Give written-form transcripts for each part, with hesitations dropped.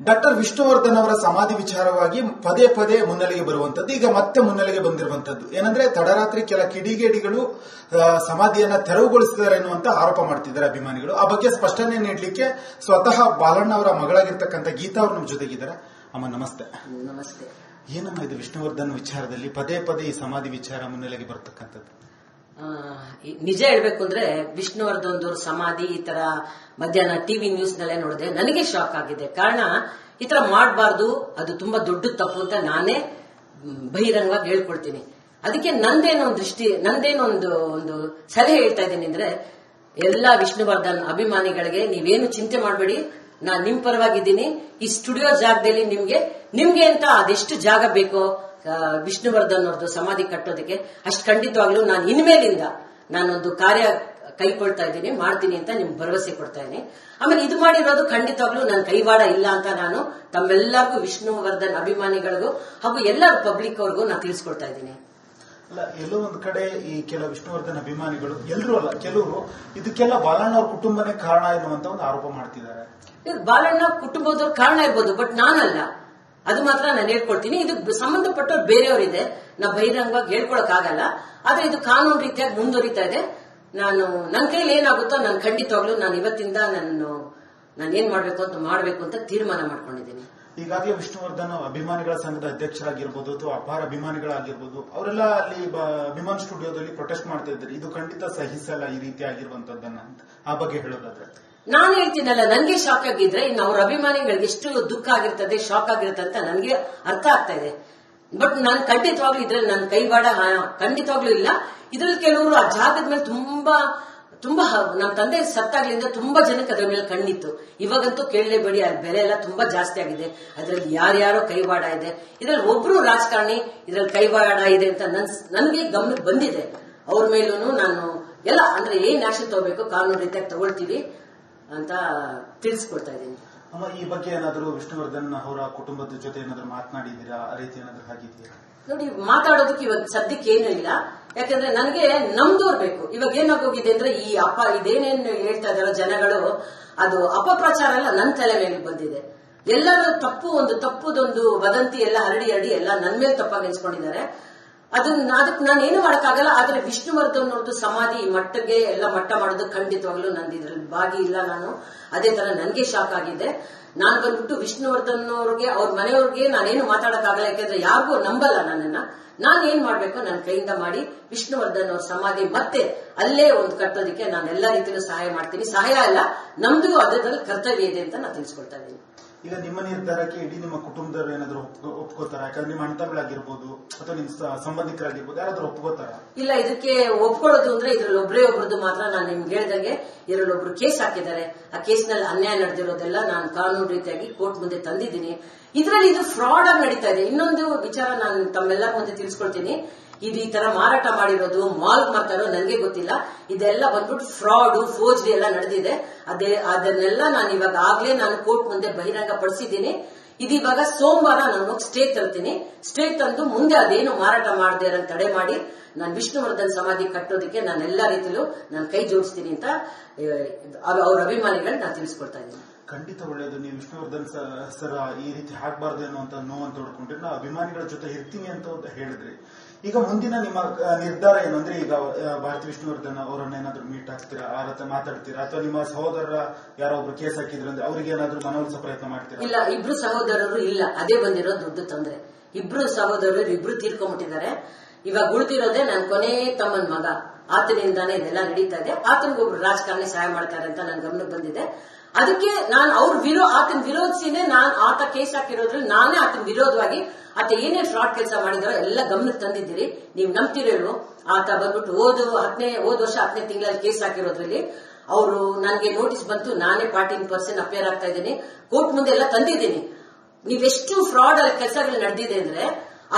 Doctor Vishnuvardhan ಅವರ ಸಮಾಧಿ ವಿಚಾರವಾಗಿ ಪದೇ ಪದೇ ಮುನ್ನೆಲೆಗೆ ಬರುವಂತದ್ದು, ಈಗ ಮತ್ತೆ ಮುನ್ನೆಲೆಗೆ ಬಂದಿರುವಂತದ್ದು ಏನಂದ್ರೆ ತಡರಾತ್ರಿ ಕೆಲ ಕಿಡಿಗೇಡಿಗಳು ಸಮಾಧಿಯನ್ನ ತೆರವುಗೊಳಿಸಿದ್ದಾರೆ ಎನ್ನುವಂತ ಆರೋಪ ಮಾಡ್ತಿದ್ದಾರೆ ಅಭಿಮಾನಿಗಳು. ಆ ಬಗ್ಗೆ ಸ್ಪಷ್ಟನೆ ನೀಡಲಿಕ್ಕೆ ಸ್ವತಃ ಬಾಲಣ್ಣ ಅವರ ಮಗಳಾಗಿರ್ತಕ್ಕಂಥ ಗೀತಾ ಅವರು ನಮ್ಮ ಜೊತೆಗಿದ್ದಾರೆ. ಅಮ್ಮ ನಮಸ್ತೆ. ನಮಸ್ತೆ. ಏನಮ್ಮ ಇದು ವಿಷ್ಣುವರ್ಧನ್ ವಿಚಾರದಲ್ಲಿ ಪದೇ ಪದೇ ಈ ಸಮಾಧಿ ವಿಚಾರ ಮುನ್ನೆಲೆಗೆ ಬರ್ತಕ್ಕಂಥದ್ದು? ನಿಜ ಹೇಳ್ಬೇಕು ಅಂದ್ರೆ ವಿಷ್ಣುವರ್ಧನ್ ಅವ್ರ ಸಮಾಧಿ ಈ ತರ ಮಧ್ಯಾಹ್ನ ಟಿವಿ ನ್ಯೂಸ್ ನಲ್ಲೇ ನೋಡಿದೆ, ನನಗೆ ಶಾಕ್ ಆಗಿದೆ. ಕಾರಣ ಈ ತರ ಮಾಡಬಾರ್ದು, ಅದು ತುಂಬಾ ದೊಡ್ಡ ತಪ್ಪು ಅಂತ ನಾನೇ ಬಹಿರಂಗವಾಗಿ ಹೇಳ್ಕೊಳ್ತೀನಿ. ಅದಕ್ಕೆ ನಂದೇನೊಂದು ಸಲಹೆ ಹೇಳ್ತಾ ಇದ್ದೀನಿ ಅಂದ್ರೆ, ಎಲ್ಲಾ ವಿಷ್ಣುವರ್ಧನ್ ಅಭಿಮಾನಿಗಳಿಗೆ ನೀವೇನು ಚಿಂತೆ ಮಾಡಬೇಡಿ, ನಾನ್ ನಿಮ್ ಪರವಾಗಿದ್ದೀನಿ. ಈ ಸ್ಟುಡಿಯೋ ಜಾಗದಲ್ಲಿ ನಿಮ್ಗೆ ಅಂತ ಅದೆಷ್ಟು ಜಾಗ ಬೇಕೋ ವಿಷ್ಣುವರ್ಧನ್ ಅವ್ರದ್ದು ಸಮಾಧಿ ಕಟ್ಟೋದಕ್ಕೆ ಅಷ್ಟು ಖಂಡಿತವಾಗ್ಲೂ ನಾನು ಇನ್ಮೇಲಿಂದ ನಾನೊಂದು ಕಾರ್ಯ ಕೈಕೊಳ್ತಾ ಇದ್ದೀನಿ, ಮಾಡ್ತೀನಿ ಅಂತ ನಿಮ್ಗೆ ಭರವಸೆ ಕೊಡ್ತಾ ಇದ್ದೀನಿ. ಆಮೇಲೆ ಇದು ಮಾಡಿರೋದು ಖಂಡಿತವಾಗ್ಲೂ ನನ್ನ ಕೈವಾಡ ಇಲ್ಲ ಅಂತ ನಾನು ತಮ್ಮೆಲ್ಲರಿಗೂ ವಿಷ್ಣುವರ್ಧನ್ ಅಭಿಮಾನಿಗಳಿಗೂ ಹಾಗೂ ಎಲ್ಲರೂ ಪಬ್ಲಿಕ್ ಅವ್ರಿಗೂ ನಾನು ತಿಳಿಸ್ಕೊಡ್ತಾ ಇದ್ದೀನಿ. ಅಲ್ಲ, ಎಲ್ಲೋ ಒಂದ್ ಕಡೆ ಈ ಕೆಲ ವಿಷ್ಣುವರ್ಧನ್ ಅಭಿಮಾನಿಗಳು, ಎಲ್ಲರೂ ಅಲ್ಲ ಕೆಲವರು, ಇದಕ್ಕೆಲ್ಲ ಬಾಲಣ್ಣ ಅವ್ರ ಕುಟುಂಬನೇ ಕಾರಣ ಎನ್ನುವಂತ ಒಂದು ಆರೋಪ ಮಾಡ್ತಿದ್ದಾರೆ. ಬಾಲಣ್ಣ ಕುಟುಂಬದವ್ರ ಕಾರಣ ಇರ್ಬೋದು, ಬಟ್ ನಾನಲ್ಲ, ಅದು ಮಾತ್ರ ನಾನು ಹೇಳ್ಕೊಳ್ತೀನಿ. ಇದು ಸಂಬಂಧಪಟ್ಟವ್ರು ಬೇರೆಯವರಿದೆ, ನಾ ಬಹಿರಂಗವಾಗಿ ಹೇಳ್ಕೊಳಕ್ ಆಗಲ್ಲ. ಆದ್ರೆ ಇದು ಕಾನೂನು ರೀತಿಯಾಗಿ ಮುಂದುವರಿತಾ ಇದೆ. ನನ್ನ ಕೈಲಿ ಏನಾಗುತ್ತೋ ನಾನು ಖಂಡಿತವಾಗ್ಲೂ ನಾನು ಇವತ್ತಿಂದ ನಾನು ಏನ್ ಮಾಡ್ಬೇಕು ಅಂತ ತೀರ್ಮಾನ ಮಾಡ್ಕೊಂಡಿದ್ದೀನಿ. ಈಗಾಗಲೇ ವಿಷ್ಣುವರ್ಧನ್ ಅಭಿಮಾನಿಗಳ ಸಂಘದ ಅಧ್ಯಕ್ಷರಾಗಿರ್ಬೋದು ಅಥವಾ ಅಪಾರ ಅಭಿಮಾನಿಗಳಾಗಿರ್ಬೋದು, ಅವರೆಲ್ಲ ಅಲ್ಲಿ ಅಭಿಮಾನ್ ಸ್ಟುಡಿಯೋದಲ್ಲಿ ಪ್ರೊಟೆಸ್ಟ್ ಮಾಡ್ತಾ ಇದ್ದಾರೆ. ಇದು ಖಂಡಿತ ಸಹಿಸಲ್ಲ ಈ ರೀತಿ ಆಗಿರುವಂತದ್ದನ್ನ, ಆ ಬಗ್ಗೆ ಹೇಳೋದಾದ್ರೆ ನಾನು ಹೇಳ್ತೀನಲ್ಲ, ನನ್ಗೆ ಶಾಕ್ ಆಗಿದ್ರೆ ಇನ್ನು ಅವ್ರ ಅಭಿಮಾನಿಗಳಿಗೆ ಎಷ್ಟು ದುಃಖ ಆಗಿರ್ತದೆ, ಶಾಕ್ ಆಗಿರುತ್ತೆ ಅಂತ ನನ್ಗೆ ಅರ್ಥ ಆಗ್ತಾ ಇದೆ. ಬಟ್ ನಾನು ಖಂಡಿತವಾಗ್ಲೂ ಇದ್ರಲ್ಲಿ ನನ್ನ ಕೈವಾಡ ಖಂಡಿತವಾಗ್ಲೂ ಇಲ್ಲ. ಇದ್ರಲ್ಲಿ ಕೆಲವರು ಆ ಜಾಗದ ಮೇಲೆ ತುಂಬಾ ನಮ್ಮ ತಂದೆ ಸತ್ತಾಗ್ಲಿಂದ ತುಂಬಾ ಜನಕ್ಕೆ ಅದ್ರ ಮೇಲೆ ಕಣ್ಣಿತ್ತು. ಇವಾಗಂತೂ ಕೇಳಲೇಬೇಡಿ, ಅದ್ರ ಬೆಲೆ ಎಲ್ಲ ತುಂಬಾ ಜಾಸ್ತಿ ಆಗಿದೆ. ಅದ್ರಲ್ಲಿ ಯಾರ್ಯಾರೋ ಕೈವಾಡ ಇದೆ. ಇದ್ರಲ್ಲಿ ಒಬ್ರು ರಾಜಕಾರಣಿ ಇದ್ರಲ್ಲಿ ಕೈವಾಡ ಇದೆ ಅಂತ ನನ್ಗೆ ಗಮನಕ್ಕೆ ಬಂದಿದೆ. ಅವ್ರ ಮೇಲೂ ನಾನು ಎಲ್ಲ ಅಂದ್ರೆ ಏನ್ ಆಕ್ಷನ್ ತಗೋಬೇಕು ಕಾನೂನು ರೀತಿಯಾಗಿ ತಗೊಳ್ತೀವಿ ಅಂತ ತಿಳಿಸ್ಕೊಡ್ತಾ ಇದ್ದೀನಿ. ಅಮ್ಮ, ಈ ಬಗ್ಗೆ ಏನಾದ್ರು ವಿಷ್ಣುವರ್ಧನ್ ಅವರ ಕುಟುಂಬದ ಜೊತೆ ಏನಾದ್ರು ಮಾತನಾಡಿದ್ದೀರಾ? ಆ ರೀತಿ ಏನಾದ್ರು ಆಗಿದೆಯಾ? ನೋಡಿ, ಮಾತಾಡೋದಕ್ಕೆ ಇವಾಗ ಸದ್ಯಕ್ಕೆ ಏನೂ ಇಲ್ಲ. ಯಾಕಂದ್ರೆ ನನಗೆ ನಮ್ದೋರ್ ಬೇಕು. ಇವಾಗ ಏನಾಗೋಗಿದೆ ಅಂದ್ರೆ ಇದೇನೇನು ಹೇಳ್ತಾ ಇದಾರೋ ಜನಗಳು, ಅದು ಅಪಪ್ರಚಾರ ಎಲ್ಲ ನನ್ನ ತಲೆ ಮೇಲೆ ಬಂದಿದೆ. ಎಲ್ಲರೂ ತಪ್ಪುದೊಂದು ವದಂತಿ ಎಲ್ಲ ಹರಡಿ ಎಲ್ಲ ನನ್ನ ಮೇಲೆ ತಪ್ಪಾಗಿ ಎನ್ಸ್ಕೊಂಡಿದ್ದಾರೆ. ಅದಕ್ಕೆ ನಾನು ಏನು ಮಾಡಕ್ಕಾಗಲ್ಲ. ಆದ್ರೆ ವಿಷ್ಣುವರ್ಧನ್ ಅವ್ರದ್ದು ಸಮಾಧಿ ಈ ಮಟ್ಟಕ್ಕೆ ಎಲ್ಲ ಮಟ್ಟ ಮಾಡೋದು ಖಂಡಿತವಾಗ್ಲೂ ನಂದು ಇದ್ರಲ್ಲಿ ಭಾಗಿ ಇಲ್ಲ. ನಾನು ಅದೇ ತರ ನನ್ಗೆ ಶಾಕ್ ಆಗಿದೆ. ನಾನ್ ಬಂದ್ಬಿಟ್ಟು ವಿಷ್ಣುವರ್ಧನ್ ಅವ್ರಿಗೆ ಅವ್ರ ಮನೆಯವ್ರಿಗೆ ನಾನೇನು ಮಾತಾಡಕ್ಕಾಗಲ್ಲ. ಯಾಕಂದ್ರೆ ಯಾರಿಗೂ ನಂಬಲ್ಲ ನನ್ನನ್ನ. ನಾನು ಏನ್ ಮಾಡ್ಬೇಕು ನನ್ನ ಕೈಯಿಂದ ಮಾಡಿ ವಿಷ್ಣುವರ್ಧನ್ ಅವ್ರ ಸಮಾಧಿ ಮತ್ತೆ ಅಲ್ಲೇ ಒಂದು ಕಟ್ಟೋದಕ್ಕೆ ನಾನು ಎಲ್ಲಾ ರೀತಿಯಲ್ಲೂ ಸಹಾಯ ಮಾಡ್ತೀನಿ. ಸಹಾಯ ಅಲ್ಲ, ನಮ್ದು ಅದರಲ್ಲಿ ಕರ್ತವ್ಯ ಇದೆ ಅಂತ ನಾನು ತಿಳಿಸ್ಕೊಳ್ತಾ ಇದ್ದೀನಿ. ಈಗ ನಿಮ್ಮ ನಿರ್ಧಾರಕ್ಕೆ ಇಡೀ ನಿಮ್ಮ ಕುಟುಂಬದವರು ಏನಾದ್ರು ಒಪ್ಕೋತಾರ? ಯಾಕಂದ್ರೆ ನಿಮ್ಮ ಅಣ್ಣತಗಳಾಗಿರ್ಬೋದು ಅಥವಾ ನಿಮ್ಮ ಸಂಬಂಧಿಕರಾಗಿರ್ಬೋದು ಯಾರಾದ್ರೂ ಒಪ್ಕೋತಾರ? ಇಲ್ಲ, ಇದಕ್ಕೆ ಒಪ್ಕೊಳ್ಳೋದು ಅಂದ್ರೆ ಇದ್ರಲ್ಲಿ ಒಬ್ರದ್ದು ಮಾತ್ರ. ನಾನು ನಿಮ್ಗೆ ಹೇಳ್ದಂಗೆ ಇದರಲ್ಲಿ ಒಬ್ರು ಕೇಸ್ ಹಾಕಿದ್ದಾರೆ. ಆ ಕೇಸ್ನಲ್ಲಿ ಅನ್ಯಾಯ ನಡೆದಿರೋದೆಲ್ಲ ನಾನು ಕಾನೂನು ರೀತಿಯಾಗಿ ಕೋರ್ಟ್ ಮುಂದೆ ತಂದಿದ್ದೀನಿ. ಇದರಲ್ಲಿ ಇದು ಫ್ರಾಡ್ ಆಗಿ ನಡೀತಾ ಇದೆ. ಇನ್ನೊಂದು ವಿಚಾರ ನಾನು ತಮ್ಮೆಲ್ಲರ ಮುಂದೆ ತಿಳಿಸ್ಕೊಳ್ತೀನಿ. ಇದು ಈ ತರ ಮಾರಾಟ ಮಾಡಿರೋದು, ಮಾಲ್ ಮಾಡ್ತಾರೋ ನನಗೆ ಗೊತ್ತಿಲ್ಲ. ಇದೆಲ್ಲ ಬಂದ್ಬಿಟ್ಟು ಫ್ರಾಡ್, ಫೋರ್ಜರಿ ಎಲ್ಲ ನಡೆದಿದೆ. ಅದನ್ನೆಲ್ಲ ನಾನು ಇವಾಗ ಆಗ್ಲೇ ನಾನು ಕೋರ್ಟ್ ಮುಂದೆ ಬಹಿರಂಗ ಪಡಿಸಿದ್ದೀನಿ. ಇದೀವಾಗ ಸೋಮವಾರ ನಾನು ಸ್ಟೇ ತರ್ತೀನಿ. ಸ್ಟೇ ತಂದು ಮುಂದೆ ಅದೇನು ಮಾರಾಟ ಮಾಡದೇ ಇರೋ ತಡೆ ಮಾಡಿ ನಾನು ವಿಷ್ಣುವರ್ಧನ್ ಸಮಾಧಿ ಕಟ್ಟೋದಕ್ಕೆ ನಾನು ಎಲ್ಲಾ ರೀತಿಯಲ್ಲೂ ನಾನು ಕೈ ಜೋಡಿಸ್ತೀನಿ ಅಂತ ಅವ್ರ ಅಭಿಮಾನಿಗಳು ನಾನು ತಿಳಿಸ್ಕೊಡ್ತಾ ಇದ್ದೀನಿ. ಖಂಡಿತ ಒಳ್ಳೆಯದು. ನೀವು ವಿಷ್ಣುವರ್ಧನ್ ಸರ್ ಈ ರೀತಿ ಹಾಕ್ಬಾರ್ದು ಅನ್ನುವಂತ ನೋವನ್ನು ತೋಡ್ಕೊಂಡ್ರೆ ನಾವು ಅಭಿಮಾನಿಗಳ ಜೊತೆ ಇರ್ತೀನಿ ಅಂತ ಹೇಳಿದ್ರಿ. ಈಗ ಮುಂದಿನ ನಿಮ್ಮ ನಿರ್ಧಾರ ಏನಂದ್ರೆ, ಈಗ ಭಾರತಿ ವಿಷ್ಣುವರ್ಧನ್ ಅವರನ್ನ ಏನಾದ್ರು ಮೀಟ್ ಆಗ್ತೀರಾ, ಆ ರೀತಿ ಮಾತಾಡ್ತೀರಾ, ಅಥವಾ ನಿಮ್ಮ ಸಹೋದರ ಯಾರೋ ಒಬ್ರು ಕೇಸ್ ಹಾಕಿದ್ರು ಅಂದ್ರೆ ಅವ್ರಿಗೆ ಏನಾದ್ರು ಮನವೊಲಿಸೋ ಪ್ರಯತ್ನ ಮಾಡ್ತೀರಾ? ಇಲ್ಲ, ಇಬ್ರು ಸಹೋದರರು ಇಲ್ಲ. ಅದೇ ಬಂದಿರೋ ದೊಡ್ಡ ತೊಂದ್ರೆ. ಇಬ್ರು ಸಹೋದರರು ಇಬ್ರು ತೀರ್ಕೊಂಡ್ಬಿಟ್ಟಿದ್ದಾರೆ. ಇವಾಗ ಉಳಿದಿರೋದೇ ನನ್ನ ಕೊನೆ ತಮ್ಮನ ಮಗ. ಆತನಿಂದಾನೇ ಇದೆಲ್ಲ ನಡೀತಾ ಇದೆ. ಆತನಿಗೊಬ್ರು ರಾಜಕಾರಣಿ ಸಹಾಯ ಮಾಡ್ತಾರೆ ಅಂತ ನನ್ನ ಗಮನಕ್ಕೆ ಬಂದಿದೆ. ಅದಕ್ಕೆ ನಾನು ಆತನ ವಿರೋಧಿಸಿನೇ ಆತ ಕೇಸ್ ಹಾಕಿರೋದ್ರಲ್ಲಿ ನಾನೇ ಆತನ ವಿರೋಧವಾಗಿ ಆತ ಏನೇ ಫ್ರಾಡ್ ಕೆಲಸ ಮಾಡಿದಾರೋ ಎಲ್ಲ ಗಮನಕ್ಕೆ ತಂದಿದ್ದೀರಿ. ನೀವು ನಂಬ್ತಿರೋ ಆತ ಬಂದ್ಬಿಟ್ಟು ಹೋದ ವರ್ಷ 10ನೇ ತಿಂಗಳಲ್ಲಿ ಕೇಸ್ ಹಾಕಿರೋದ್ರಲ್ಲಿ ಅವರು ನನಗೆ ನೋಟಿಸ್ ಬಂತು. ನಾನೇ ಪಾರ್ಟಿ ಪರ್ಸನ್ ಅಪೇರ್ ಆಗ್ತಾ ಇದ್ದೀನಿ. ಕೋರ್ಟ್ ಮುಂದೆ ಎಲ್ಲ ತಂದಿದ್ದೀನಿ. ನೀವೆಷ್ಟು ಫ್ರಾಡ್ ಕೆಲಸಗಳು ನಡೆದಿದೆ ಅಂದ್ರೆ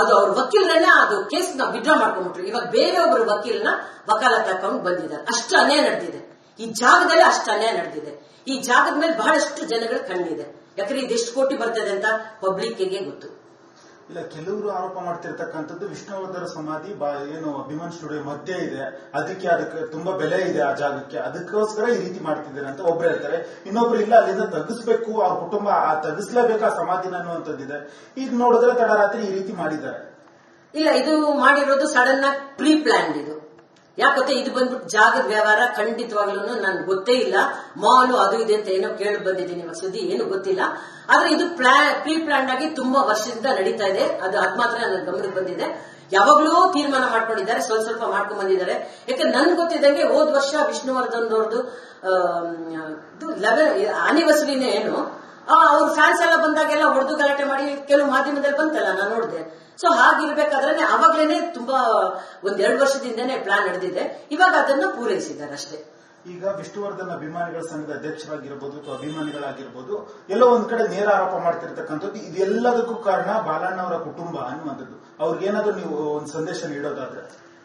ಅದು ಅವ್ರ ವಕೀಲರನ್ನ ಅದು ಕೇಸ್ ನ ವಿಡ್ರಾ ಮಾಡ್ಕೊಂಡ್ಬಿಟ್ರು. ಇವಾಗ ಬೇರೆಯೊಬ್ಬರು ವಕೀಲನ ವಕಾಲತ್ ಹಾಕೊಂಡು ಬಂದಿದ್ದಾರೆ. ಅಷ್ಟು ಅನ್ಯಾಯ ನಡೆದಿದೆ ಈ ಜಾಗದಲ್ಲಿ, ಅಷ್ಟು ಅನ್ಯಾಯ ನಡೆದಿದೆ. ಈ ಜಾಗದ ಮೇಲೆ ಬಹಳಷ್ಟು ಜನಗಳ ಕಣ್ಣಿದೆ. ಯಾಕಂದ್ರೆ ಇದೆಷ್ಟು ಕೋಟಿ ಬರ್ತದೆ ಅಂತ ಪಬ್ಲಿಕ್ಗೆ ಗೊತ್ತು. ಇಲ್ಲ, ಕೆಲವರು ಆರೋಪ ಮಾಡ್ತಿರ್ತಕ್ಕಂಥದ್ದು ವಿಷ್ಣುವರ್ಧನ ಸಮಾಧಿ ಏನು ಅಭಿಮಾನ್ ಸ್ಟುಡಿಯೋ ಮಧ್ಯೆ ಇದೆ, ಅದಕ್ಕೆ ತುಂಬಾ ಬೆಲೆ ಇದೆ ಆ ಜಾಗಕ್ಕೆ, ಅದಕ್ಕೋಸ್ಕರ ಈ ರೀತಿ ಮಾಡ್ತಿದ್ದಾರೆ ಅಂತ ಒಬ್ರು ಹೇಳ್ತಾರೆ. ಇನ್ನೊಬ್ರು ಇಲ್ಲ, ಅಲ್ಲಿಂದ ತಗ್ಗಿಸ್ಬೇಕು, ಅವ್ರ ಕುಟುಂಬ ತಗ್ಗಿಸ್ಲೇಬೇಕು ಆ ಸಮಾಧಿನ ಅನ್ನುವಂಥದ್ದಿದೆ. ಈಗ ನೋಡಿದ್ರೆ ತಡರಾತ್ರಿ ಈ ರೀತಿ ಮಾಡಿದ್ದಾರೆ. ಇಲ್ಲ, ಇದು ಮಾಡಿರೋದು ಸಡನ್ ಆಗಿ ಪ್ರೀ ಪ್ಲಾನ್ಡ್. ಇದು ಯಾಕೆ ಇದು ಬಂದ್ಬಿಟ್ಟು ಜಾಗದ ವ್ಯವಹಾರ ಖಂಡಿತವಾಗ್ಲೂ ನನ್ಗೆ ಗೊತ್ತೇ ಇಲ್ಲ. ಮಾಲು ಅದು ಇದೆ ಅಂತ ಏನೋ ಕೇಳಿ ಬಂದಿದ್ದೀನಿ, ಇವಾಗ ಸುದ್ದಿ ಏನು ಗೊತ್ತಿಲ್ಲ. ಆದ್ರೆ ಇದು ಪ್ರೀ ಪ್ಲಾನ್ಡ್ ಆಗಿ ತುಂಬಾ ವರ್ಷದಿಂದ ನಡೀತಾ ಇದೆ. ಅದು ಮಾತ್ರ ನನ್ನ ಗಮನಕ್ಕೆ ಬಂದಿದೆ. ಯಾವಾಗ್ಲೂ ತೀರ್ಮಾನ ಮಾಡ್ಕೊಂಡಿದ್ದಾರೆ, ಸ್ವಲ್ಪ ಮಾಡ್ಕೊಂಡ್ ಬಂದಿದ್ದಾರೆ. ಯಾಕಂದ್ರೆ ನನ್ಗೆ ಗೊತ್ತಿದ್ದಂಗೆ ಹೋದ್ ವರ್ಷ ವಿಷ್ಣುವರ್ಧನ್ ಅವ್ರದ್ದು ಆನಿವರ್ಸರಿನೇ ಏನು ಅವ್ರ ಫ್ಯಾನ್ಸ್ ಎಲ್ಲ ಬಂದಾಗೆಲ್ಲ ಹೊಡೆದು ಗಲಾಟೆ ಮಾಡಿ ಕೆಲವು ಮಾಧ್ಯಮದಲ್ಲಿ ಬಂತಲ್ಲ, ನಾನು ನೋಡಿದೆ. ಸೊ ಹಾಗಿರ್ಬೇಕಾದ್ರೆ ಅವಾಗ್ಲೇನೆ ತುಂಬಾ 1-2 ವರ್ಷದಿಂದನೇ ಪ್ಲಾನ್ ನಡೆದಿದೆ. ಇವಾಗ ಅದನ್ನ ಪೂರೈಸಿದ್ದಾರೆ ಅಷ್ಟೇ. ಈಗ ವಿಷ್ಣುವರ್ಧನ್ ಅಭಿಮಾನಿಗಳ ಸಂಘದ ಅಧ್ಯಕ್ಷರಾಗಿರ್ಬೋದು ಅಥವಾ ಅಭಿಮಾನಿಗಳಾಗಿರ್ಬೋದು ಎಲ್ಲೋ ಒಂದ್ ಕಡೆ ನೇರ ಆರೋಪ ಮಾಡ್ತಿರ್ತಕ್ಕಂಥದ್ದು ಇದೆಲ್ಲದಕ್ಕೂ ಕಾರಣ ಬಾಲಣ್ಣ ಅವರ ಕುಟುಂಬ ಅನ್ನುವಂಥದ್ದು. ಅವ್ರಿಗೇನಾದ್ರೂ ನೀವು ಒಂದು ಸಂದೇಶ ನೀಡೋದಾದ್ರೆ?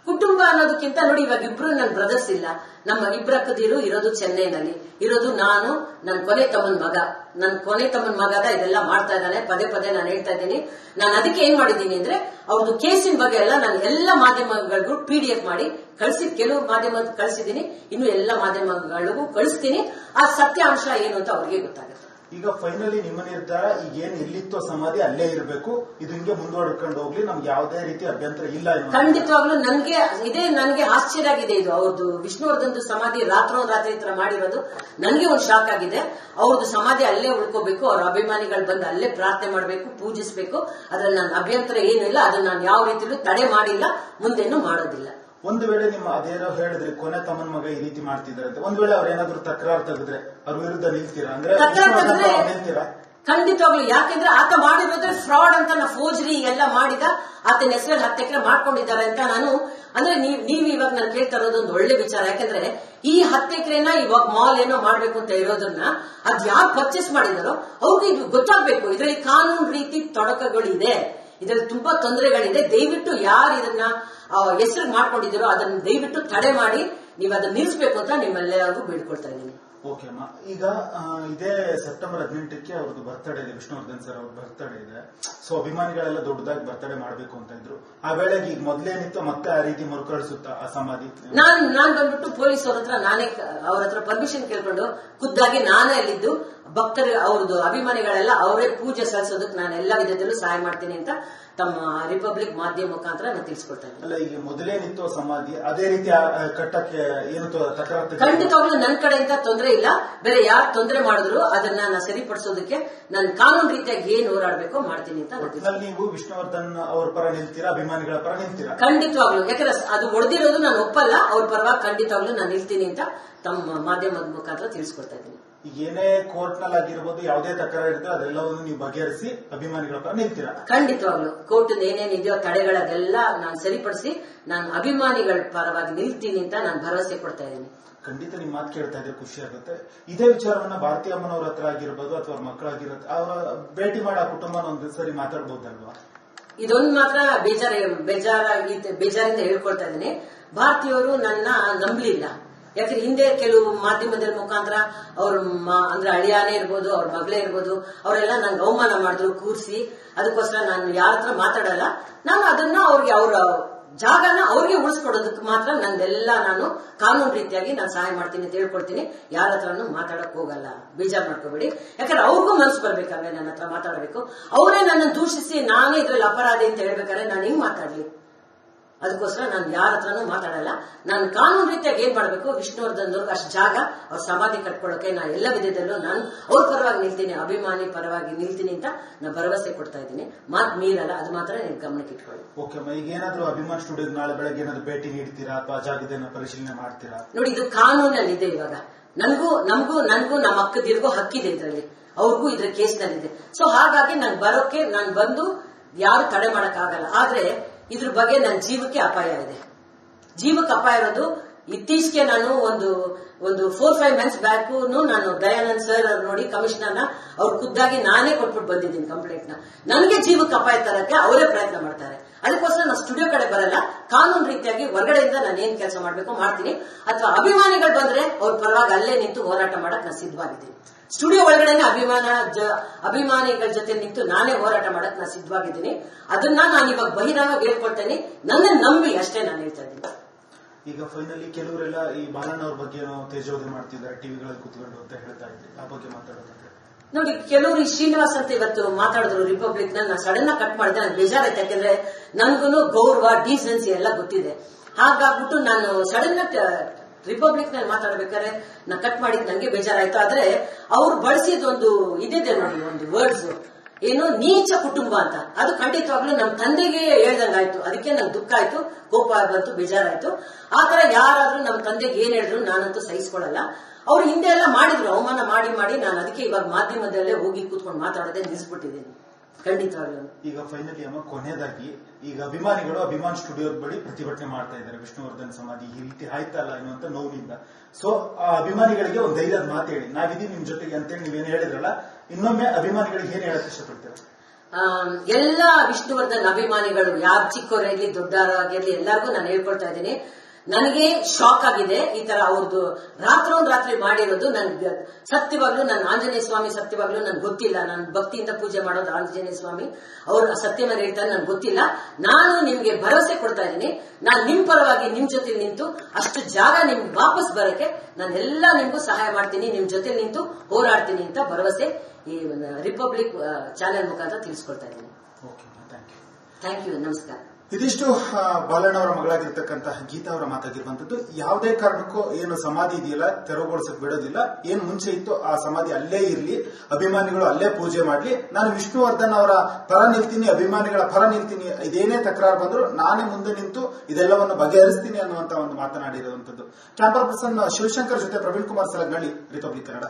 ಕುಟುಂಬ ಅನ್ನೋದಕ್ಕಿಂತ ನೋಡಿ, ಇವಾಗ ಇಬ್ರು ನನ್ನ ಬ್ರದರ್ಸ್ ಇಲ್ಲ. ನಮ್ಮ ಇಬ್ಬರ ಅಕ್ಕದಿರು ಇರೋದು ಚೆನ್ನೈನಲ್ಲಿ, ಇರೋದು ನಾನು, ನನ್ನ ಕೊನೆ ತಮ್ಮನ ಮಗದ ಇದೆಲ್ಲ ಮಾಡ್ತಾ ಇದ್ದಾನೆ. ಪದೇ ನಾನು ಹೇಳ್ತಾ ಇದ್ದೀನಿ. ನಾನು ಅದಕ್ಕೆ ಏನ್ ಮಾಡಿದ್ದೀನಿ ಅಂದ್ರೆ, ಅವ್ರದ್ದು ಕೇಸಿನ ಬಗ್ಗೆ ಎಲ್ಲ ನಾನು ಎಲ್ಲ ಮಾಧ್ಯಮಗಳಿಗೂ PDF ಮಾಡಿ ಕಳಿಸಿ, ಕೆಲವು ಮಾಧ್ಯಮ ಕಳಿಸಿದ್ದೀನಿ, ಇನ್ನು ಎಲ್ಲ ಮಾಧ್ಯಮಗಳಿಗೂ ಕಳಿಸ್ತೀನಿ. ಆ ಸತ್ಯಾಂಶ ಏನು ಅಂತ ಅವ್ರಿಗೆ ಗೊತ್ತಾಗುತ್ತೆ. ಈಗ ಫೈನಲಿ ನಿಮ್ಮ ನಿರ್ಧಾರ ಈಗ ಏನ್ ಎಲ್ಲಿತ್ತೋ ಸಮಾಧಿ ಅಲ್ಲೇ ಇರಬೇಕು, ಇದು ಹಿಂಗೆ ಮುಂದುವರ್ಕೊಂಡು ಹೋಗ್ಲಿ, ನಮ್ಗೆ ಯಾವುದೇ ರೀತಿ ಅಭ್ಯಂತರ ಇಲ್ಲ. ಖಂಡಿತವಾಗ್ಲೂ ನನಗೆ ಆಶ್ಚರ್ಯ ಆಗಿದೆ. ಇದು ಅವ್ರದ್ದು ವಿಷ್ಣುವರ್ಧನ್ ಸಮಾಧಿ ರಾತ್ರಿ ತರ ಮಾಡಿರೋದು ನನಗೆ ಒಂದು ಶಾಕ್ ಆಗಿದೆ. ಅವ್ರದ್ದು ಸಮಾಧಿ ಅಲ್ಲೇ ಉಳ್ಕೋಬೇಕು, ಅವ್ರ ಅಭಿಮಾನಿಗಳು ಬಂದು ಅಲ್ಲೇ ಪ್ರಾರ್ಥನೆ ಮಾಡಬೇಕು, ಪೂಜಿಸಬೇಕು. ಅದ್ರಲ್ಲಿ ನನ್ನ ಅಭ್ಯಂತರ ಏನೂ ಇಲ್ಲ. ಅದನ್ನ ನಾನು ಯಾವ ರೀತಿಯಲ್ಲೂ ತಡೆ ಮಾಡಿಲ್ಲ, ಮುಂದೇನು ಮಾಡೋದಿಲ್ಲ. ಒಂದು ವೇಳೆ ನಿಮ್ಮ ಅದೇನೋ ಹೇಳಿದ್ರಿ ಕೊನೆ ತಮ್ಮನ ಮಗ ಈ ರೀತಿ ಮಾಡ್ತಿದ್ದಾರೆ ಅಂತ, ಒಂದ್ ವೇಳೆ ಅವ್ರೇನಾದ್ರೂ ತಕರಾರು ತೆಗೆದ್ರೆ ಅವ್ರ ವಿರುದ್ಧ ನಿಲ್ತೀರಾ? ನಿಲ್ತೀರಾ? ಖಂಡಿತವಾಗ್ಲು. ಯಾಕೆಂದ್ರೆ ಆತ ಮಾಡಿರೋದ್ರೆ ಫ್ರಾಡ್ ಅಂತ, ಫೋರ್ಜರಿ ಎಲ್ಲ ಮಾಡಿದ, ಆತನ ಹೆಸರಲ್ಲಿ 10 ಎಕರೆ ಮಾಡ್ಕೊಂಡಿದ್ದಾರೆ ಅಂತ ನಾನು ಅಂದ್ರೆ ನೀವು ಇವಾಗ ನಾನು ಕೇಳ್ತಾ ಇರೋದು ಒಂದು ಒಳ್ಳೆ ವಿಚಾರ. ಯಾಕಂದ್ರೆ ಈ 10 ಎಕರೆನ ಇವಾಗ ಮಾಲ್ ಏನೋ ಮಾಡ್ಬೇಕು ಅಂತ ಇರೋದನ್ನ ಅದ್ ಯಾರು ಪರ್ಚೇಸ್ ಮಾಡಿದಾರೋ ಅವ್ರಿಗೆ ಇದು ಗೊತ್ತಾಗ್ಬೇಕು. ಇದರಲ್ಲಿ ಕಾನೂನು ರೀತಿ ತೊಡಕುಗಳಿದೆ, ಇದರಲ್ಲಿ ತುಂಬಾ ತೊಂದರೆಗಳಿದೆ. ದಯವಿಟ್ಟು ಯಾರು ಇದನ್ನ ಹೆಸರು ಮಾಡ್ಕೊಂಡಿದ್ದೀರೋ ಅದನ್ನ ದಯವಿಟ್ಟು ತಡೆ ಮಾಡಿ ನೀವು ಅದನ್ನ ನಿಲ್ಲಿಸಬೇಕು ಅಂತ ನಿಮ್ಮೆಲ್ಲರಿಗೂ ಬೇಡ್ಕೊಳ್ತಾ ಇದ್ದೀನಿ. ಓಕೆ ಅಮ್ಮ. ಈಗ ಇದೇ ಸೆಪ್ಟೆಂಬರ್ 18ಕ್ಕೆ ಅವ್ರದ್ದು ಬರ್ತಡೇ ಇದೆ, ವಿಷ್ಣುವರ್ಧನ್ ಸರ್ ಅವ್ರ ಬರ್ತಡೇ ಇದೆ. ಸೊ ಅಭಿಮಾನಿಗಳೆಲ್ಲ ದೊಡ್ಡದಾಗಿ ಬರ್ತಡೇ ಮಾಡ್ಬೇಕು ಅಂತ ಇದ್ರು. ಆ ವೇಳೆಗೆ ಈಗ ಮೊದ್ಲೇನಿತ್ತು ಮತ್ತೆ ಆ ರೀತಿ ಮರುಕಳಿಸುತ್ತಾ ಆ ಸಮಾಧಿ? ನಾನ್ ಬಂದ್ಬಿಟ್ಟು ಪೊಲೀಸ್ ಅವ್ರ ಹತ್ರ ಪರ್ಮಿಷನ್ ಕೇಳ್ಕೊಂಡು ಖುದ್ದಾಗಿ ನಾನೇ ಅಲ್ಲಿದ್ದು ಭಕ್ತರು ಅವ್ರದ್ದು ಅಭಿಮಾನಿಗಳೆಲ್ಲ ಅವರೇ ಪೂಜೆ ಸಲ್ಲಿಸೋದಕ್ಕೆ ನಾನು ಎಲ್ಲ ವಿಧದಲ್ಲೂ ಸಹಾಯ ಮಾಡ್ತೀನಿ ಅಂತ ತಮ್ಮ ರಿಪಬ್ಲಿಕ್ ಮಾಧ್ಯಮ ಮುಖಾಂತರ ನಾನು ತಿಳಿಸ್ಕೊಡ್ತಾ ಇದ್ದೀನಿ. ಅಲ್ಲ, ಈಗ ಮೊದಲೇನಿತ್ತು ಸಮಾಧಿ ಅದೇ ರೀತಿ ಕಟ್ಟಕ್ಕೆ ಏನು ತಕರಾರು? ಖಂಡಿತವಾಗ್ಲೂ ನನ್ನ ಕಡೆಯಿಂದ ತೊಂದರೆ ಇಲ್ಲ. ಬೇರೆ ಯಾರು ತೊಂದರೆ ಮಾಡಿದ್ರು ಅದನ್ನ ನಾನು ಸರಿಪಡಿಸೋದಕ್ಕೆ ನಾನು ಕಾನೂನು ರೀತಿಯಾಗಿ ಏನ್ ಹೋರಾಡಬೇಕೋ ಮಾಡ್ತೀನಿ ಅಂತ. ನೀವು ವಿಷ್ಣುವರ್ಧನ್ ಅವ್ರ ಪರ ನಿಲ್ತೀರಾ, ಅಭಿಮಾನಿಗಳ ಪರ ನಿಲ್ತೀರಾ? ಖಂಡಿತವಾಗ್ಲು. ಯಾಕಂದ್ರೆ ಅದು ಹೊಡೆದಿರೋದು ನಾನು ಒಪ್ಪಲ್ಲ. ಅವ್ರ ಪರವಾಗಿ ಖಂಡಿತವಾಗ್ಲೂ ನಾನು ನಿಲ್ತೀನಿ ಅಂತ ತಮ್ಮ ಮಾಧ್ಯಮದ ಮುಖಾಂತರ ತಿಳಿಸ್ಕೊಡ್ತಾ ಇದ್ದೀನಿ. ಏನೇ ಕೋರ್ಟ್ ನಲ್ಲಿ ಆಗಿರ್ಬೋದು, ಯಾವುದೇ ತಕರಾರು ಇರ್ತದೆ ಅದೆಲ್ಲವನ್ನು ನೀವು ಬಗೆಹರಿಸಿ ಅಭಿಮಾನಿಗಳ ಪರ ನಿಲ್ತೀರಾ? ಖಂಡಿತವಾಗ್ಲು. ಕೋರ್ಟ್ ಏನೇನಿದೆಯೋ ತಡೆಗಳದೆಲ್ಲ ನಾನು ಸರಿಪಡಿಸಿ ನಾನು ಅಭಿಮಾನಿಗಳ ಪರವಾಗಿ ನಿಲ್ತೀನಿ ಅಂತ ನಾನು ಭರವಸೆ ಕೊಡ್ತಾ ಇದ್ದೀನಿ. ಖಂಡಿತ ನಿಮ್ ಮಾತು ಕೇಳ್ತಾ ಇದ್ರೆ ಖುಷಿ ಆಗುತ್ತೆ. ಇದೇ ವಿಚಾರವನ್ನ ಭಾರತಿ ಅಮ್ಮನವ್ರ ಹತ್ರ ಆಗಿರ್ಬೋದು ಅಥವಾ ಅವ್ರ ಮಕ್ಕಳಾಗಿರುತ್ತೆ, ಅವರ ಭೇಟಿ ಮಾಡಿ ಆ ಕುಟುಂಬನ ಒಂದ್ ಸರಿ ಮಾತಾಡ್ಬೋದಲ್ವಾ? ಇದೊಂದು ಮಾತ್ರ ಬೇಜಾರಿಂದ ಹೇಳ್ಕೊಳ್ತಾ ಇದ್ದೀನಿ. ಭಾರತೀಯವರು ನನ್ನ ನಂಬಲಿಲ್ಲ. ಯಾಕಂದ್ರೆ ಹಿಂದೆ ಕೆಲವು ಮಾಧ್ಯಮದ ಮುಖಾಂತರ ಅವ್ರ ಅಂದ್ರೆ ಅಳಿಯಾನೇ ಇರ್ಬೋದು, ಅವ್ರ ಮಗಳೇ ಇರ್ಬೋದು, ಅವರೆಲ್ಲ ನನ್ಗೆ ಅವಮಾನ ಮಾಡಿದ್ರು ಕೂರಿಸಿ. ಅದಕ್ಕೋಸ್ಕರ ನಾನು ಯಾರ ಹತ್ರ ಮಾತಾಡಲ್ಲ. ನಾನು ಅದನ್ನ ಅವ್ರಿಗೆ ಅವರ ಜಾಗನ ಅವ್ರಿಗೆ ಉಳಿಸ್ಕೊಡೋದಕ್ಕೆ ಮಾತ್ರ ನಂದೆಲ್ಲ ನಾನು ಕಾನೂನು ರೀತಿಯಾಗಿ ನಾನು ಸಹಾಯ ಮಾಡ್ತೀನಿ ಅಂತ ಹೇಳ್ಕೊಡ್ತೀನಿ. ಯಾರ ಹತ್ರನೂ ಮಾತಾಡಕ್ ಹೋಗಲ್ಲ, ಬೇಜಾರು ಮಾಡ್ಕೋಬೇಡಿ. ಯಾಕಂದ್ರೆ ಅವ್ರಿಗೂ ಮನಸ್ಸು ಬರ್ಬೇಕಾದ್ರೆ ನನ್ನ ಹತ್ರ ಮಾತಾಡಬೇಕು. ಅವರೇ ನನ್ನ ದೂಷಿಸಿ ನಾನೇ ಇದ್ರಲ್ಲಿ ಅಪರಾಧಿ ಅಂತ ಹೇಳ್ಬೇಕಾದ್ರೆ ನಾನು ಹಿಂಗ್ ಮಾತಾಡ್ಲಿ? ಅದಕ್ಕೋಸ್ಕರ ನಾನು ಯಾರ ಹತ್ರನೂ ಮಾತಾಡಲ್ಲ. ನಾನು ಕಾನೂನು ರೀತಿಯಾಗಿ ಏನ್ ಮಾಡ್ಬೇಕು, ವಿಷ್ಣುವರ್ಧನ್ ಅಷ್ಟು ಜಾಗ ಅವ್ರ ಸಮಾಧಿ ಕಟ್ಕೊಳ್ಳೋಕೆ ನಾನು ಎಲ್ಲ ವಿಧದಲ್ಲೂ ನಾನು ಅವ್ರ ಪರವಾಗಿ ನಿಲ್ತೀನಿ, ಅಭಿಮಾನಿ ಪರವಾಗಿ ನಿಲ್ತೀನಿ ಅಂತ ನಾನು ಭರವಸೆ ಕೊಡ್ತಾ ಇದ್ದೀನಿ. ಮಾತು ಮೀರಲ್ಲ, ಅದು ಮಾತ್ರ ನೀವು ಗಮನಕ್ಕೆ ಇಟ್ಕೊಳ್ಳಿ. ಓಕೆ, ಈಗ ಏನಾದ್ರು ಅಭಿಮಾನ್ ಸ್ಟುಡಿಯೋಗೆ ನಾಳೆ ಬೆಳಗ್ಗೆ ಏನಾದ್ರು ಭೇಟಿ ನೀಡ್ತೀರಾ ಅಥವಾ ಜಾಗದ ಪರಿಶೀಲನೆ ಮಾಡ್ತೀರಾ? ನೋಡಿ, ಇದು ಕಾನೂನಲ್ಲಿ ಇದೆ. ಇವಾಗ ನಮಗೂ ನಮ್ಮ ಅಕ್ಕದಿರ್ಗೂ ಹಕ್ಕಿದೆ ಇದರಲ್ಲಿ, ಅವ್ರಿಗೂ ಇದ್ರ ಕೇಸ್ನಲ್ಲಿದೆ. ಸೊ ಹಾಗಾಗಿ ನಾನು ಬಂದು ಯಾರು ತಡೆ ಮಾಡಕ್ ಆಗಲ್ಲ. ಆದ್ರೆ ಇದ್ರ ಬಗ್ಗೆ ನನ್ನ ಜೀವಕ್ಕೆ ಅಪಾಯ ಇದೆ. ಜೀವಕ್ಕೆ ಅಪಾಯ ಇರೋದು ಇತ್ತೀಚೆಗೆ ನಾನು ಒಂದು 4-5 ಮಂತ್ಸ್ ಬ್ಯಾಕ್ ನಾನು ದಯಾನಂದ್ ಸರ್ ಅವ್ರು ನೋಡಿ ಕಮಿಷನರ್ನ ಅವ್ರು ಖುದ್ದಾಗಿ ನಾನೇ ಕೊಟ್ಬಿಟ್ಟು ಬಂದಿದ್ದೀನಿ ಕಂಪ್ಲೇಂಟ್ ನ. ನನಗೆ ಜೀವಕ್ಕೆ ಅಪಾಯ ತರಕ್ಕೆ ಅವರೇ ಪ್ರಯತ್ನ ಮಾಡ್ತಾರೆ. ಅದಕ್ಕೋಸ್ಕರ ನಾನು ಸ್ಟುಡಿಯೋ ಕಡೆ ಬರಲ್ಲ, ಕಾನೂನು ರೀತಿಯಾಗಿ ಹೊರಗಡೆಯಿಂದ ನಾನು ಏನ್ ಕೆಲಸ ಮಾಡ್ಬೇಕು ಮಾಡ್ತೀನಿ. ಅಥವಾ ಅಭಿಮಾನಿಗಳು ಬಂದ್ರೆ ಅವ್ರ ಪರವಾಗಿ ಅಲ್ಲೇ ನಿಂತು ಹೋರಾಟ ಮಾಡಕ್ ನಾನು ಸಿದ್ಧವಾಗಿದ್ದೀನಿ. ಸ್ಟುಡಿಯೋ ಒಳಗಡೆನೆ ಅಭಿಮಾನಿಗಳ ಜೊತೆ ನಿಂತು ನಾನೇ ಹೋರಾಟ ಮಾಡಕ್ ನಾನು ಸಿದ್ಧವಾಗಿದ್ದೀನಿ. ಅದನ್ನ ನಾನು ಇವಾಗ ಬಹಿರಂಗ ಹೇಳ್ಕೊಳ್ತೇನೆ, ನನ್ನ ನಂಬಿ ಅಷ್ಟೇ ನಾನು ಹೇಳ್ತಾ ಇದ್ದೀನಿ. ಈಗ ಫೈನಲಿ ಕೆಲವರೆಲ್ಲ ಈ ಬಾಲಣ್ಣ ಅವ್ರ ಬಗ್ಗೆ ತೇಜೋಧಿ ಮಾಡ್ತಿದ್ದಾರೆ ಟಿವಿಗಳಲ್ಲಿ ಕೂತ್ಕೊಂಡು ಅಂತ ಹೇಳ್ತಾ ಇದ್ರಿ, ಆ ಬಗ್ಗೆ ಮಾತಾಡೋದಂದ್ರೆ ನೋಡಿ, ಕೆಲವರು ಈ ಶ್ರೀನಿವಾಸ್ ಅಂತ ಇವತ್ತು ಮಾತಾಡಿದ್ರು ರಿಪಬ್ಲಿಕ್ ನಾನು ಸಡನ್ ಆಗಿ ಕಟ್ ಮಾಡಿದೆ. ನನ್ಗೆ ಬೇಜಾರಾಯ್ತು, ಯಾಕಂದ್ರೆ ನನ್ಗೂ ಗೌರವ ಡೀಸೆನ್ಸಿ ಎಲ್ಲ ಗೊತ್ತಿದೆ. ಹಾಗಾಗ್ಬಿಟ್ಟು ನಾನು ಸಡನ್ ಆಗಿ ರಿಪಬ್ಲಿಕ್ ನಲ್ಲಿ ಮಾತಾಡ್ಬೇಕಾದ್ರೆ ನಾ ಕಟ್ ಮಾಡಿದ್ ನಂಗೆ ಬೇಜಾರಾಯ್ತು. ಆದ್ರೆ ಅವ್ರು ಬಳಸಿದ ಒಂದು ಇದಿದೆ ನೋಡಿ, ಒಂದು ವರ್ಡ್ಸ್ ಏನು ನೀಚ ಕುಟುಂಬ ಅಂತ, ಅದು ಖಂಡಿತವಾಗ್ಲೂ ನಮ್ಮ ತಂದೆಗೆ ಹೇಳ್ದಂಗಾಯ್ತು. ಅದಕ್ಕೆ ನಂಗೆ ದುಃಖ ಆಯ್ತು, ಕೋಪ ಬಂತು, ಬೇಜಾರಾಯ್ತು. ಆತರ ಯಾರಾದ್ರೂ ನಮ್ಮ ತಂದೆಗೆ ಏನ್ ಹೇಳಿದ್ರು ನಾನಂತೂ ಸಹಿಸ್ಕೊಳ್ಳಲ್ಲ. ಅವ್ರು ಹಿಂದೆ ಎಲ್ಲ ಮಾಡಿದ್ರು, ಅವಮಾನ ಮಾಡಿ ನಾನು ಅದಕ್ಕೆ ಇವಾಗ ಮಾಧ್ಯಮದಲ್ಲೇ ಹೋಗಿ ಕೂತ್ಕೊಂಡು ಮಾತಾಡೋದೇ ನಿಲ್ಲಿಸ್ಬಿಟ್ಟಿದ್ದೀನಿ ಖಂಡಿತವಾಗ್ಲೂ. ಈಗ ಫೈನಲಿ ಅಮ್ಮ ಕೊನೆಯದಾಗಿ, ಈಗ ಅಭಿಮಾನಿಗಳು ಅಭಿಮಾನ್ ಸ್ಟುಡಿಯೋದ ಬಳಿ ಪ್ರತಿಭಟನೆ ಮಾಡ್ತಾ ಇದ್ದಾರೆ, ವಿಷ್ಣುವರ್ಧನ್ ಸಮಾಧಿ ಈ ರೀತಿ ಆಯ್ತಲ್ಲ ಎನ್ನುವಂತ ನೋವಿನಿಂದ. ಸೊ ಆ ಅಭಿಮಾನಿಗಳಿಗೆ ಒಂದು ಧೈರ್ಯದ ಮಾತು ಹೇಳಿ, ನಾವಿದೀವಿ ನಿಮ್ ಜೊತೆಗೆ ಅಂತೇಳಿ ನೀವೇನು ಹೇಳಿದ್ರಲ್ಲ, ಇನ್ನೊಮ್ಮೆ ಅಭಿಮಾನಿಗಳಿಗೆ ಏನ್ ಹೇಳಕ್ ಇಷ್ಟಪಡ್ತೀರಾ? ಎಲ್ಲ ವಿಷ್ಣುವರ್ಧನ್ ಅಭಿಮಾನಿಗಳು ಯಾರು ಚಿಕ್ಕವರಾಗ್ಲಿ ದೊಡ್ಡವರಾಗಿರ್ಲಿ ಎಲ್ಲರಿಗೂ ನಾನು ಹೇಳ್ಕೊಳ್ತಾ ಇದ್ದೀನಿ, ನನಗೆ ಶಾಕ್ ಆಗಿದೆ ಈ ತರ ಅವ್ರದ್ದು ರಾತ್ರಿ ಮಾಡಿರೋದು. ನನ್ಗೆ ಸತ್ಯವಾಗ್ಲೂ ನಾನು ಆಂಜನೇಯ ಸ್ವಾಮಿ ಸತ್ಯವಾಗ್ಲೂ ನನ್ಗೆ ಗೊತ್ತಿಲ್ಲ, ನಾನು ಭಕ್ತಿಯಿಂದ ಪೂಜೆ ಮಾಡೋದು ಆಂಜನೇಯ ಸ್ವಾಮಿ, ಅವ್ರು ಸತ್ಯವನ್ನು ಹೇಳ್ತಾರೆ ನನ್ಗೆ ಗೊತ್ತಿಲ್ಲ. ನಾನು ನಿಮ್ಗೆ ಭರವಸೆ ಕೊಡ್ತಾ ಇದ್ದೀನಿ, ನಾನು ನಿಮ್ ಪರವಾಗಿ ನಿಮ್ ಜೊತೆ ನಿಂತು ಅಷ್ಟು ಜಾಗ ನಿಮ್ಗೆ ವಾಪಸ್ ಬರಕ್ಕೆ ನಾನೆಲ್ಲ ನಿಮ್ಗೂ ಸಹಾಯ ಮಾಡ್ತೀನಿ, ನಿಮ್ ಜೊತೆ ನಿಂತು ಹೋರಾಡ್ತೀನಿ ಅಂತ ಭರವಸೆ ಈ ರಿಪಬ್ಲಿಕ್ ಚಾನೆಲ್ ಮುಖಾಂತರ ತಿಳಿಸ್ಕೊಳ್ತಾ ಇದ್ದೀನಿ. ಥ್ಯಾಂಕ್ ಯು, ನಮಸ್ಕಾರ. ಇದಿಷ್ಟು ಬಾಲಣ್ಣ ಅವರ ಮಗಳಾಗಿರ್ತಕ್ಕಂತಹ ಗೀತಾ ಅವರ ಮಾತಾಗಿರುವಂತದ್ದು. ಯಾವುದೇ ಕಾರಣಕ್ಕೂ ಏನು ಸಮಾಧಿ ಇದೆಯಲ್ಲ ತೆರವುಗೊಳಿಸಕ್ ಬಿಡೋದಿಲ್ಲ, ಏನ್ ಮುಂಚೆ ಇತ್ತು ಆ ಸಮಾಧಿ ಅಲ್ಲೇ ಇರ್ಲಿ, ಅಭಿಮಾನಿಗಳು ಅಲ್ಲೇ ಪೂಜೆ ಮಾಡ್ಲಿ. ನಾನು ವಿಷ್ಣುವರ್ಧನ್ ಅವರ ಪರ ನಿಲ್ತೀನಿ, ಅಭಿಮಾನಿಗಳ ಪರ ನಿಲ್ತೀನಿ, ಇದೇನೇ ತಕರಾರು ಬಂದ್ರು ನಾನೇ ಮುಂದೆ ನಿಂತು ಇದೆಲ್ಲವನ್ನು ಬಗೆಹರಿಸ್ತೀನಿ ಅನ್ನುವಂತ ಒಂದು ಮಾತನಾಡಿರುವಂತದ್ದು. ಕ್ಯಾಮರಾ ಪರ್ಸನ್ ಶಿವಶಂಕರ್ ಜೊತೆ ಪ್ರವೀಣ್ ಕುಮಾರ್ ಸಲಗ್ನಳ್ಳಿ, ರಿಪಬ್ಲಿಕ್ ಕನ್ನಡ.